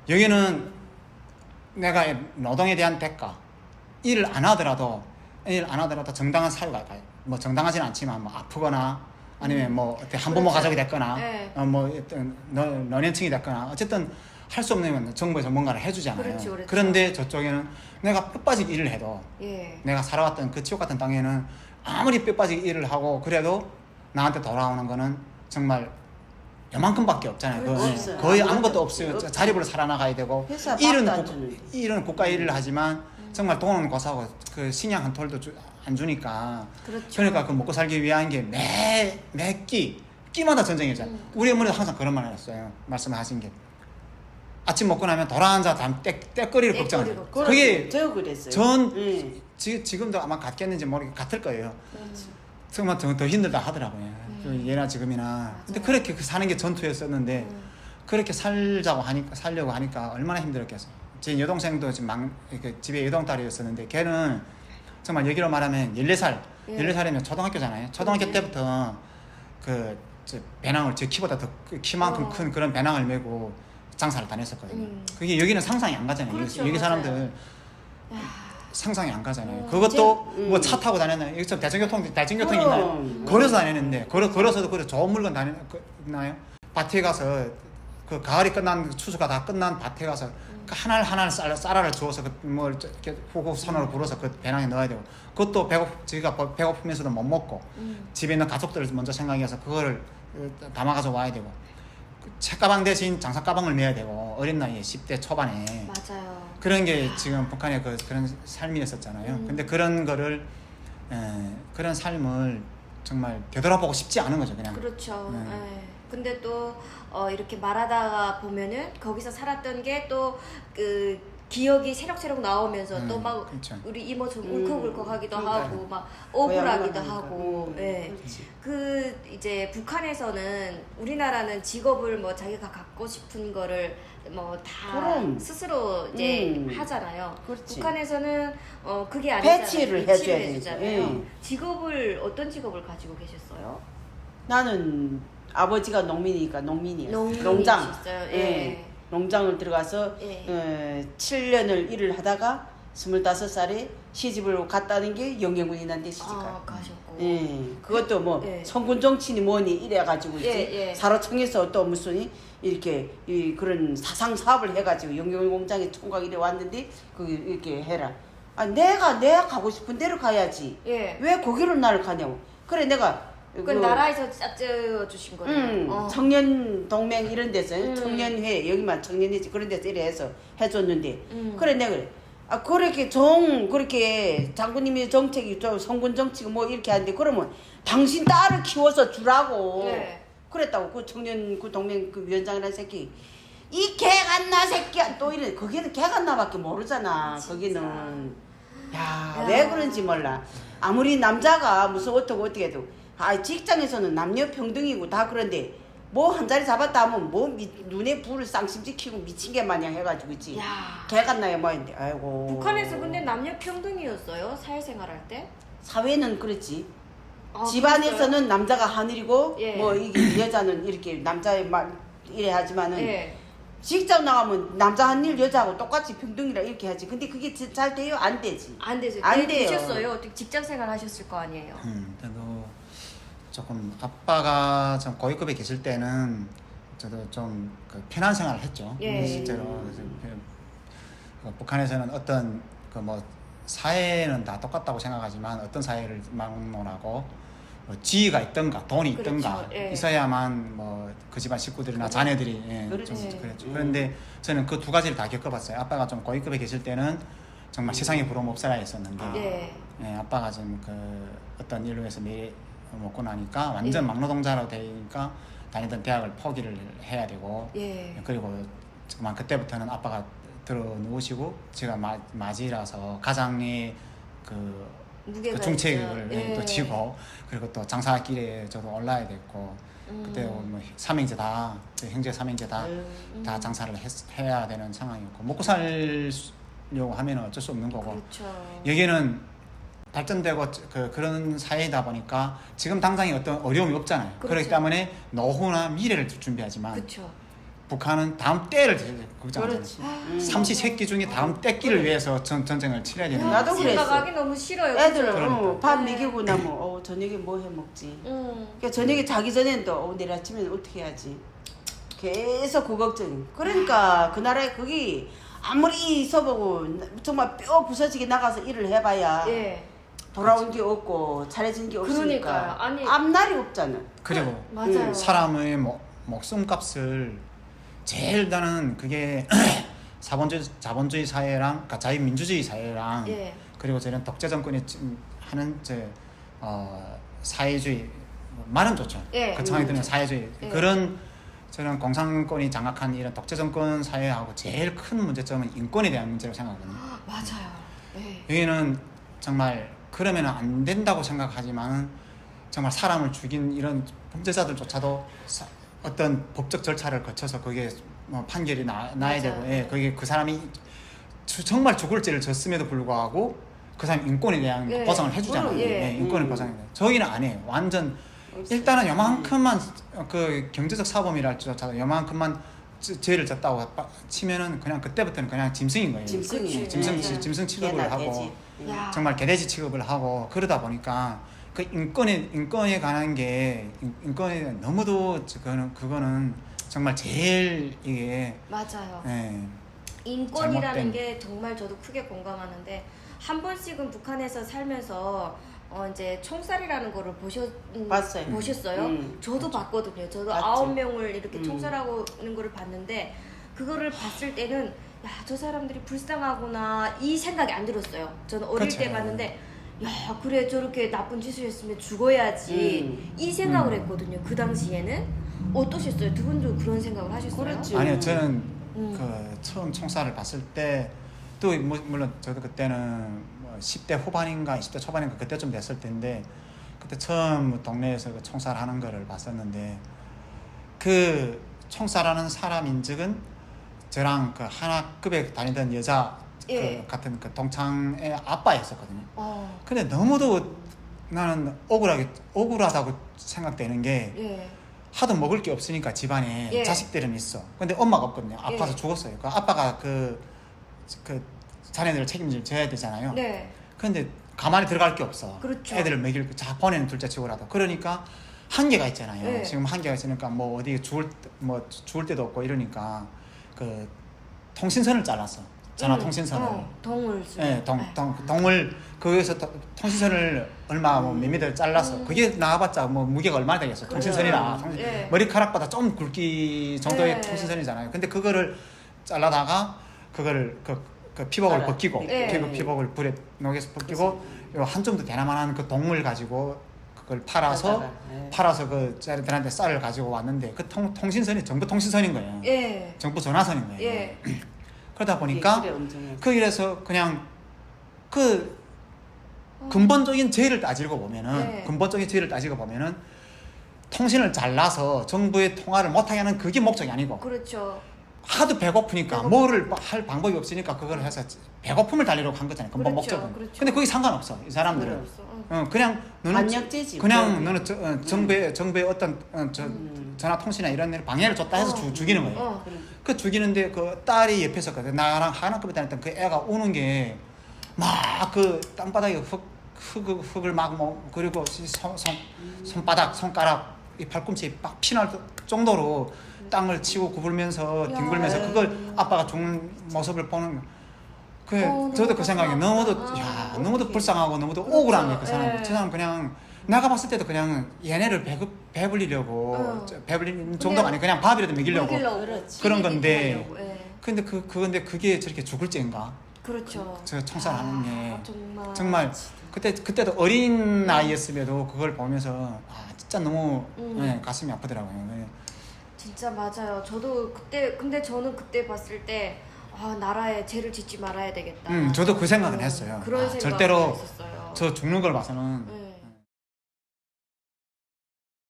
여기는 내가 노동에 대한 대가, 일을 안 하더라도 정당한 사유가 있어요. 뭐 정당하진 않지만 뭐 아프거나 아니면 뭐 한부모 가족이 됐거나 네. 뭐 어떤 노년층이 됐거나 어쨌든 할 수 없는 정부에서 뭔가를 해주잖아요. 그렇죠. 그런데 저쪽에는 내가 뼈 빠지게 일을 해도 예. 내가 살아왔던 그 지옥 같은 땅에는 아무리 뼈 빠지게 일을 하고 그래도 나한테 돌아오는 거는 정말 요만큼밖에 없잖아요. 그렇죠. 거의 아무것도 없어요. 자립으로 살아나가야 되고 일은 일은 국가 일을 하지만 정말 돈은 고사하고 그 식량 한 톨도 안 주니까 그렇죠. 그러니까 그 먹고 살기 위한 게 매 끼마다 전쟁이잖아요. 우리 어머니도 항상 그런 말 했어요. 말씀하신 게 아침 먹고 나면 돌아앉아 떼거리를 걱정하죠. 그게 저 그랬어요. 지금도 아마 같겠는지 같을 거예요. 그렇죠. 정말 더 힘들다 하더라고요. 예나 지금이나. 맞아요. 근데 그렇게 사는 게 전투였었는데 그렇게 살려고 하니까 얼마나 힘들었겠어요. 제 여동생도 지금 집에 여동딸이었었는데 걔는 정말 여기로 말하면 14살, 예. 14살이면 초등학교잖아요. 초등학교 때부터 배낭을 제 키보다 더 키만큼 큰 그런 배낭을 메고 장사를 다녔었거든요. 그게 여기는 상상이 안 가잖아요. 그렇죠, 여기 맞아요. 사람들 상상이 안 가잖아요. 그것도 뭐 차 타고 다녔나요? 여기서 대중교통이 있나요? 걸어서 다니는데 걸어서도 그래 좋은 물건 다니나요? 밭에 가서 그 가을이 끝난 추수가 다 끝난 밭에 가서 그 하나를 쌀알을 주워서 뭘 이렇게 후후 손으로 불어서 그 배낭에 넣어야 되고 그것도 저희가 배고프면서도 못 먹고 집에 있는 가족들을 먼저 생각해서 그거를 담아가서 와야 되고 책가방 대신 장사가방을 메야 되고 어린 나이에 10대 초반에 맞아요. 그런 게 지금 북한의 그런 삶이었었잖아요. 근데 그런 거를 그런 삶을 정말 되돌아보고 싶지 않은 거죠, 그냥. 그렇죠. 네. 예. 근데 또 이렇게 말하다가 보면은 거기서 살았던 게 또 그 기억이 새록새록 나오면서 또 막 그렇죠. 우리 이모 좀 울컥울컥하기도 그러니까. 하고 막 억울하기도 고향 하고. 가니까. 예. 그렇지. 그 이제 북한에서는 우리나라는 직업을 뭐 자기가 갖고 싶은 거를 뭐 다 그럼. 스스로 이제 하잖아요. 그렇지. 북한에서는 그게 아니잖아요. 배치를 해줘야 되죠. 해주잖아요. 직업을 어떤 직업을 가지고 계셨어요? 나는 아버지가 농민이니까 농민이었어요. 농장이셨어요? 예. 예. 농장을 들어가서 예. 7년을 일을 하다가 25살에 시집을 갔다는 게 영예군인한테 시집가. 가셨고. 예. 그것도 뭐 예. 성군 정치니 뭐니 이래가지고 이제 예, 예. 사로청에서 또 무슨 이렇게 그런 사상 사업을 해가지고 영예공장에 총각 이래 왔는데 이렇게 해라. 아 내가 가고 싶은 데로 가야지. 예. 왜 거기로 나를 가냐고. 그래 내가 그 나라에서 짜져 주신 거예요. 청년 동맹 이런 데서 청년회 여기만 청년회지 그런 데서 이래 해서 해줬는데 그래 내가 그래. 아 그렇게 그렇게 장군님이 정책이 좀 성군 정치고 뭐 이렇게 하는데 그러면 당신 딸을 키워서 주라고 네. 그랬다고 그 청년 그 동맹 그 위원장이라는 새끼 이 개갓나 새끼야 또 이래 거기는 개갓나밖에 모르잖아. 거기는 야 왜 그런지 몰라. 아무리 남자가 무슨 어떻게 해도 직장에서는 남녀 평등이고 다 그런데 뭐 한 자리 잡았다 하면 뭐 눈에 불을 쌍심지 키고 미친 개 마냥 해가지고 있지. 야. 개같나요 뭐인데 아이고. 북한에서 근데 남녀 평등이었어요? 사회생활할 때? 사회는 그렇지. 아, 집안에서는 그랬어요? 남자가 하늘이고 예. 뭐 이게 여자는 이렇게 남자의 말 이래 하지만은 예. 직장 나가면 남자 한 일 여자하고 똑같이 평등이라 이렇게 하지. 근데 그게 잘 돼요? 안 되지. 안 되죠. 안 돼요. 되셨어요? 어떻게 직장 생활 하셨을 거 아니에요? 저도 조금 아빠가 좀 고위급에 계실 때는 저도 좀 편한 생활을 했죠. 예. 실제로 그래서 북한에서는 어떤 뭐 사회는 다 똑같다고 생각하지만 어떤 사회를 막론하고 뭐 지위가 있던가 돈이 있던가 그렇죠. 예. 있어야만 뭐 그 집안 식구들이나 자녀들이 좀 그렇지. 그랬죠. 그런데 저는 그 두 가지를 다 겪어봤어요. 아빠가 좀 고위급에 계실 때는 정말 세상에 부러움 없어라 했었는데 예. 아빠가 좀 어떤 일로 해서 먹고 나니까 완전 예. 막노동자로 되니까 다니던 대학을 포기를 해야 되고 예. 그리고 정말 그때부터는 아빠가 들어 누우시고 제가 맞이라서 가장의 무게가 중책을 있죠. 예. 또 지고 그리고 또 장사길에 저도 올라야 됐고 그때 뭐 삼형제다 형제 삼형제다 다 장사를 해야 되는 상황이었고 먹고 살려고 하면 어쩔 수 없는 거고 그렇죠. 여기는 발전되고 그런 사회이다 보니까 지금 당장에 어떤 어려움이 없잖아요. 그렇죠. 그렇기 때문에 노후나 미래를 준비하지만 그렇죠. 북한은 다음 때를 걱정하잖아요. 그렇지. 삼시세끼 중에 다음 때끼를 위해서 전쟁을 치러야 되는 나도 거예요. 그랬어. 생각하기 너무 싫어요. 애들 그러니까. 밥 네. 먹이고 나면 저녁에 뭐 해 먹지. 그러니까 저녁에 자기 전에는 또 내일 아침에 어떻게 해야지. 계속 그 걱정이. 그러니까 그 나라에 거기 아무리 있어보고 정말 뼈 부서지게 나가서 일을 해봐야 예. 돌아온 게 없고 잘해진 게 없으니까 그러니까요. 아니- 앞날이 없잖아. 그리고 맞아요. 사람의 목숨값을 제일 나는 그게 자본주의 사회랑 그러니까 자유민주주의 사회랑 예. 그리고 저는 독재 정권이 하는 사회주의 말은 좋죠. 예. 거창하게 들으면 사회주의 예. 그런 저는 공산권이 장악한 이런 독재 정권 사회하고 제일 큰 문제점은 인권에 대한 문제라고 생각하거든요. 맞아요. 예. 여기는 정말 그러면 안 된다고 생각하지만 정말 사람을 죽인 이런 범죄자들조차도 어떤 법적 절차를 거쳐서 그게 뭐 판결이 나야 맞아요. 되고, 예, 그게 그 사람이 정말 죽을 죄를 졌음에도 불구하고 그 사람 인권에 대한 예. 보상을 해주잖아요. 그럼, 예. 인권을 보상해. 저기는 안 해요. 완전 일단은 요만큼만 그 경제적 사범이랄지라도 요만큼만 죄를 졌다고 치면은 그냥 그때부터는 그냥 짐승인 거예요. 짐승이. 짐승 취급을 개나 하고 돼지. 야. 정말 개돼지 취급을 하고 그러다 보니까 그 인권에 관한 게 인권에 너무도 그거는 정말 제일 이게 맞아요. 예, 인권이라는 잘못된- 게 정말 저도 크게 공감하는데 한 번씩은 북한에서 살면서 이제 총살이라는 거를 봤어요. 보셨어요? 저도 봤거든요. 저도 봤지. 9명을 이렇게 총살하는 거를 봤는데 그거를 봤을 때는 야, 저 사람들이 불쌍하구나 이 생각이 안 들었어요. 저는 어릴 그쵸. 때 봤는데 야, 그래 저렇게 나쁜 짓을 했으면 죽어야지 이 생각을 했거든요. 그 당시에는 어떠셨어요? 두 분도 그런 생각을 하셨어요? 그렇지. 아니요 저는 음. 그 처음 총살을 봤을 때 또 물론 저도 그때는 뭐 10대 후반인가 20대 초반인가 그때쯤 됐을 텐데 그때 처음 동네에서 그 총살하는 거를 봤었는데 그 총살하는 사람 인적은 저랑 그 하나급에 다니던 여자 예. 그 같은 그 동창의 아빠였었거든요. 어, 근데 너무도 나는 억울하다고 생각되는 게 예. 하도 먹을 게 없으니까 집안에 예. 자식들은 있어. 근데 엄마가 없거든요. 아파서 예. 죽었어요. 그 아빠가 그 자네들을 책임져야 되잖아요. 네. 근데 가만히 들어갈 게 없어. 그렇죠. 애들을 먹일 자 보내는 둘째 치고라도. 그러니까 한계가 있잖아요. 네. 지금 한계가 있으니까 뭐 어디 죽을 데도 없고 이러니까 그 통신선을 잘랐어. 전화 통신선을. 동을 쓰. 예, 동을 거기서 통신선을 얼마 뭐 몇 미터 잘라서 그게 나와봤자 뭐 무게가 얼마나 되겠어. 통신선이라 예. 머리카락보다 좀 굵기 정도의 예. 통신선이잖아요. 근데 그거를 잘라다가 그거를 그 피복을 벗기고 예. 피복을 불에 녹여서 벗기고 요 한 정도 되나만한 그 동물 가지고 그걸 팔아서 그 쟤들한테 쌀을 가지고 왔는데 그 통신선이 정부 통신선인 거예요. 예. 정부 전화선인 거예요. 예. 그러다 보니까 그래, 엄청 그 일에서 그냥 그 근본적인 죄를 따지고 보면은 네. 근본적인 죄를 따지고 보면은 통신을 잘라서 정부의 통화를 못하게 하는 그게 목적이 아니고 그렇죠. 하도 배고프니까 뭐를 할 방법이 없으니까 그걸 해서 배고픔을 달래려고 한 거잖아요. 근본 그렇죠, 목적은. 그렇죠. 근데 그게 상관없어. 이 사람들은. 상관없어. 응. 그냥 너는 반역죄지. 그냥 너는 정부의 어떤 전화 통신이나 이런 데를 방해를 줬다 해서 죽이는 거예요. 그 죽이는데 그 딸이 옆에서 나랑 하나급에 다녔던 그 애가 우는 게 막 그 땅바닥에 흙을 막 뭐 그리고 손바닥 손가락 이 팔꿈치 막 피날 정도로 땅을 치고 구불면서 뒹굴면서 그걸 아빠가 죽는 모습을 보는 저도 그 생각이 너무도 불쌍하고 너무도 억울한 거예요. 그 사람. 저 사람 그냥 내가 봤을 때도 그냥 얘네를 배불리려고 배불리는 정도가 아니고 그냥 밥이라도 먹이려고 그런 건데 근데 근데 그게 저렇게 죽을 죄인가? 그렇죠. 저 총살하는 게 정말 그때도 어린 나이였음에도 그걸 보면서 진짜 너무 가슴이 아프더라고요. 진짜 맞아요. 저도 근데 저는 그때 봤을 때 나라에 죄를 짓지 말아야 되겠다. 저도 그 생각은 했어요. 그런 생각을 절대로 했었어요. 저 죽는 걸 봐서는